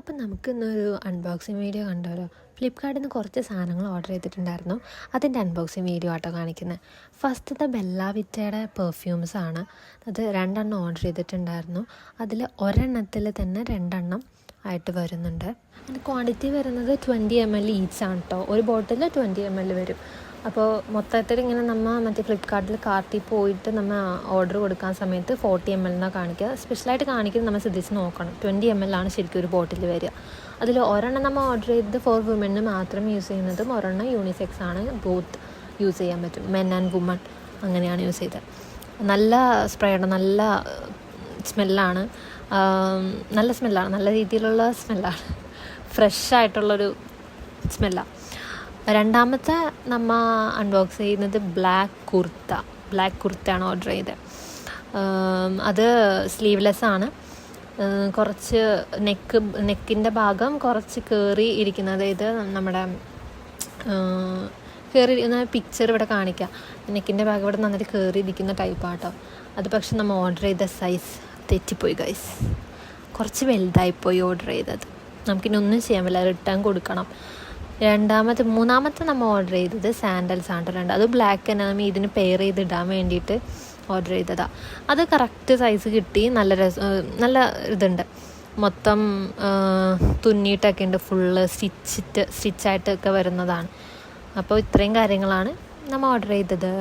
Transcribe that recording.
അപ്പം നമുക്കിന്നൊരു unboxing video കണ്ടാലോ. ഫ്ലിപ്കാർട്ടിൽ നിന്ന് കുറച്ച് സാധനങ്ങൾ ഓർഡർ ചെയ്തിട്ടുണ്ടായിരുന്നു. അതിൻ്റെ അൺബോക്സിങ് വീഡിയോ ആട്ടോ കാണിക്കുന്നത്. ഫസ്റ്റത്തെ ബെല്ല വിറ്റയുടെ പെർഫ്യൂംസാണ്. അത് 2 ഓർഡർ ചെയ്തിട്ടുണ്ടായിരുന്നു. അതിൽ ഒരെണ്ണത്തിൽ തന്നെ 2 ആയിട്ട് വരുന്നുണ്ട്. അതിന് ക്വാണ്ടിറ്റി വരുന്നത് 20 ml ഈച്ചാണ് കേട്ടോ. ഒരു ബോട്ടിൽ 20 ml വരും. അപ്പോൾ മൊത്തത്തിൽ ഇങ്ങനെ മറ്റേ ഫ്ലിപ്കാർട്ടിൽ കാർട്ടിൽ പോയിട്ട് നമ്മൾ ഓർഡർ കൊടുക്കാൻ സമയത്ത് 40 ml എന്നാണ് കാണിക്കുക. സ്പെഷ്യലായിട്ട് കാണിക്കുന്നത് നമ്മൾ ശ്രദ്ധിച്ച് നോക്കണം. 20 ml ആണ് ശരിക്കും ഒരു ബോട്ടിൽ വരിക. അതിൽ ഒരെണ്ണം നമ്മൾ ഓർഡർ ചെയ്തത് ഫോർ വുമന് മാത്രം യൂസ് ചെയ്യുന്നതും ഒരെണ്ണം യൂണിസെക്സ് ആണ്. ബോത്ത് യൂസ് ചെയ്യാൻ പറ്റും, മെൻ ആൻഡ് വുമൺ അങ്ങനെയാണ് യൂസ് ചെയ്തത്. നല്ല സ്പ്രേയാണ്, നല്ല സ്മെല്ലാണ്, നല്ല രീതിയിലുള്ള സ്മെല്ലാണ്, ഫ്രഷ് ആയിട്ടുള്ളൊരു സ്മെല്ലാണ്. രണ്ടാമത്തെ നമ്മൾ അൺബോക്സ് ചെയ്യുന്നത് ബ്ലാക്ക് കുർത്തയാണ് ഓർഡർ ചെയ്തത്. അത് സ്ലീവ്ലെസ് ആണ്. കുറച്ച് നെക്കിൻ്റെ ഭാഗം കുറച്ച് കയറി ഇരിക്കുന്നത്. ഇത് നമ്മുടെ കയറി ഇരിക്കുന്ന പിക്ചർ ഇവിടെ കാണിക്കാം. നെക്കിൻ്റെ ഭാഗം ഇവിടെ നന്നായിട്ട് കയറി ഇരിക്കുന്ന ടൈപ്പാട്ടോ. അത് പക്ഷെ നമ്മൾ ഓർഡർ ചെയ്ത സൈസ് തെറ്റിപ്പോയി ഗൈസ്. കുറച്ച് വലുതായിപ്പോയി ഓർഡർ ചെയ്തത്. നമുക്കിനി ഒന്നും ചെയ്യാൻ പറ്റില്ല, റിട്ടേൺ കൊടുക്കണം. മൂന്നാമത്തെ നമ്മൾ ഓർഡർ ചെയ്തത് സാൻഡൽസ് ആണ്. അത് ബ്ലാക്ക് തന്നെ നമ്മൾ ഇതിന് പെയർ ചെയ്തിടാൻ വേണ്ടിയിട്ട് ഓർഡർ ചെയ്തതാണ്. അത് കറക്റ്റ് സൈസ് കിട്ടി. നല്ല ഇതുണ്ട്, മൊത്തം തുന്നിയിട്ടൊക്കെ ഉണ്ട്, ഫുള്ള് സ്റ്റിച്ചായിട്ടൊക്കെ വരുന്നതാണ്. അപ്പോൾ ഇത്രയും കാര്യങ്ങളാണ് നമ്മൾ ഓർഡർ ചെയ്തത്.